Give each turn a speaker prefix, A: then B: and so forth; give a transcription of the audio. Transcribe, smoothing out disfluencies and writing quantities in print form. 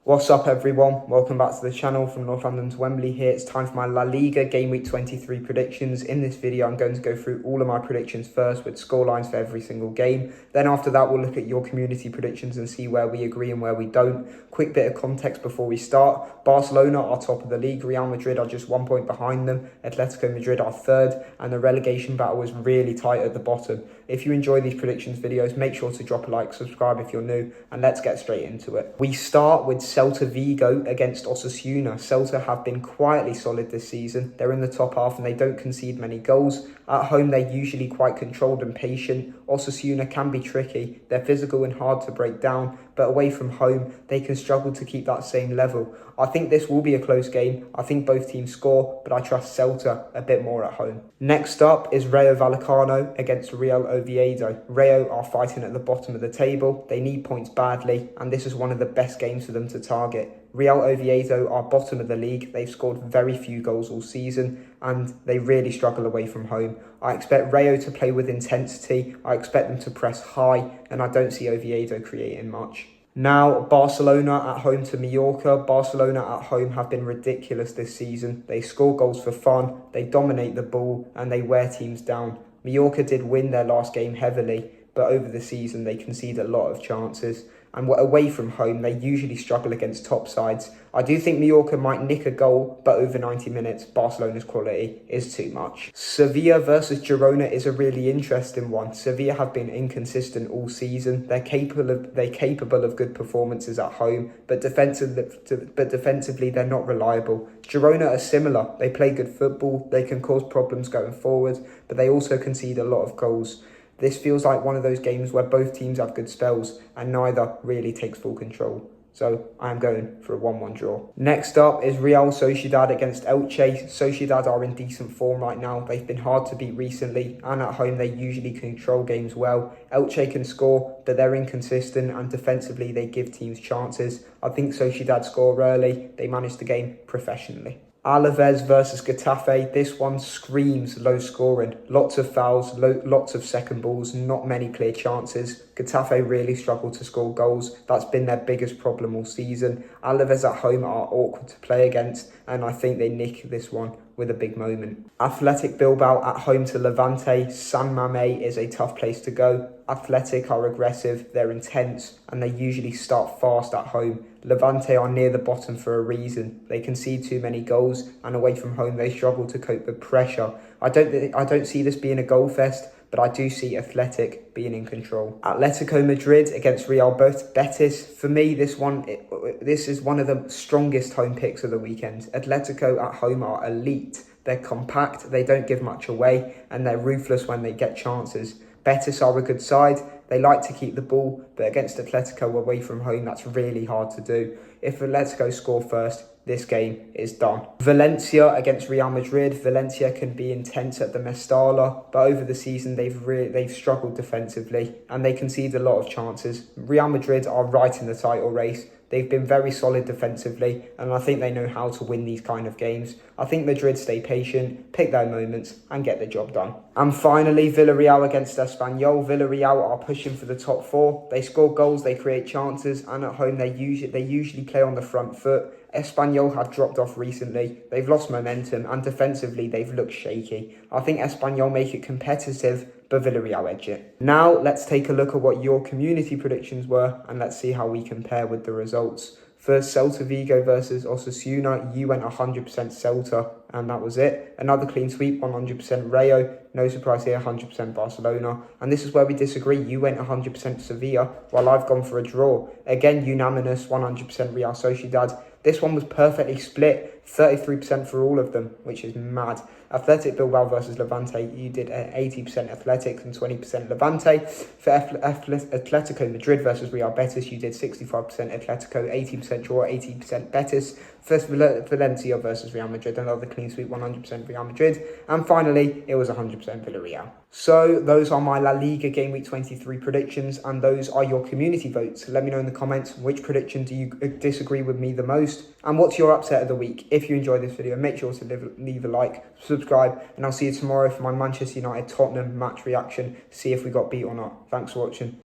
A: What's up everyone, welcome back to the channel. From North London to Wembley here. It's time for my La Liga Game Week 23 predictions. In this video I'm going to go through all of my predictions first with scorelines for every single game. Then after that we'll look at your community predictions and see where we agree and where we don't. Quick bit of context before we start. Barcelona are top of the league, Real Madrid are just 1 point behind them, Atlético Madrid are third, and the relegation battle is really tight at the bottom. If you enjoy these predictions videos, make sure to drop a like, subscribe if you're new, and let's get straight into it. We start with Celta Vigo against Osasuna. Celta have been quietly solid this season. They're in the top half and they don't concede many goals. At home, they're usually quite controlled and patient. Osasuna can be tricky. They're physical and hard to break down, but away from home, they can struggle to keep that same level. I think this will be a close game. I think both teams score, but I trust Celta a bit more at home. Next up is Rayo Vallecano against Real Oviedo. Rayo are fighting at the bottom of the table. They need points badly, and this is one of the best games for them to target. Real Oviedo are bottom of the league. They've scored very few goals all season and they really struggle away from home. I expect Rayo to play with intensity. I expect them to press high and I don't see Oviedo creating much. Now, Barcelona at home to Mallorca. Barcelona at home have been ridiculous this season. They score goals for fun, they dominate the ball and they wear teams down. Mallorca did win their last game heavily, but over the season they concede a lot of chances. And away from home, they usually struggle against top sides. I do think Mallorca might nick a goal, but over 90 minutes, Barcelona's quality is too much. Sevilla versus Girona is a really interesting one. Sevilla have been inconsistent all season. They're capable of good performances at home, but defensively they're not reliable. Girona are similar. They play good football. They can cause problems going forward, but they also concede a lot of goals. This feels like one of those games where both teams have good spells and neither really takes full control. So I am going for a 1-1 draw. Next up is Real Sociedad against Elche. Sociedad are in decent form right now. They've been hard to beat recently and at home they usually control games well. Elche can score, but they're inconsistent and defensively they give teams chances. I think Sociedad score early. They manage the game professionally. Alaves versus Getafe. This one screams low scoring. Lots of fouls, lots of second balls, not many clear chances. Getafe really struggle to score goals. That's been their biggest problem all season. Alaves at home are awkward to play against, and I think they nick this one with a big moment. Athletic Bilbao at home to Levante. San Mamés is a tough place to go. Athletic are aggressive, they're intense, and they usually start fast at home. Levante are near the bottom for a reason. They concede too many goals, and away from home they struggle to cope with pressure. I don't see this being a goal fest, but I do see Athletic being in control. Atlético Madrid against Real Betis. For me, this is one of the strongest home picks of the weekend. Atletico at home are elite. They're compact, they don't give much away, and they're ruthless when they get chances. Betis are a good side. They like to keep the ball, but against Atletico away from home, that's really hard to do. If Atletico score first, this game is done. Valencia against Real Madrid. Valencia can be intense at the Mestalla, but over the season they've struggled defensively and they concede a lot of chances. Real Madrid are right in the title race. They've been very solid defensively, and I think they know how to win these kind of games. I think Madrid stay patient, pick their moments, and get the job done. And finally, Villarreal against Espanyol. Villarreal are pushing for the top four. They score goals, they create chances, and at home they usually play on the front foot. Espanyol have dropped off recently. They've lost momentum, and defensively they've looked shaky. I think Espanyol make it competitive, but Villarreal edge it. Now let's take a look at what your community predictions were and let's see how we compare with the results. For Celta Vigo versus Osasuna, you went 100% Celta and that was it. Another clean sweep, 100% Rayo. No surprise here, 100% Barcelona. And this is where we disagree. You went 100% Sevilla while I've gone for a draw. Again, unanimous, 100% Real Sociedad. This one was perfectly split, 33% for all of them, which is mad. Athletic Bilbao versus Levante, you did 80% Athletic and 20% Levante. For Atletico Madrid versus Real Betis, you did 65% Atletico, 80% draw, 80% Betis. First, Valencia versus Real Madrid, another clean sweep, 100% Real Madrid. And finally, it was 100% Villarreal. So those are my La Liga Game Week 23 predictions, and those are your community votes. Let me know in the comments which prediction do you disagree with me the most, and what's your upset of the week. If you enjoyed this video, make sure to leave a like, subscribe, and I'll see you tomorrow for my Manchester United Tottenham match reaction. See if we got beat or not. Thanks for watching.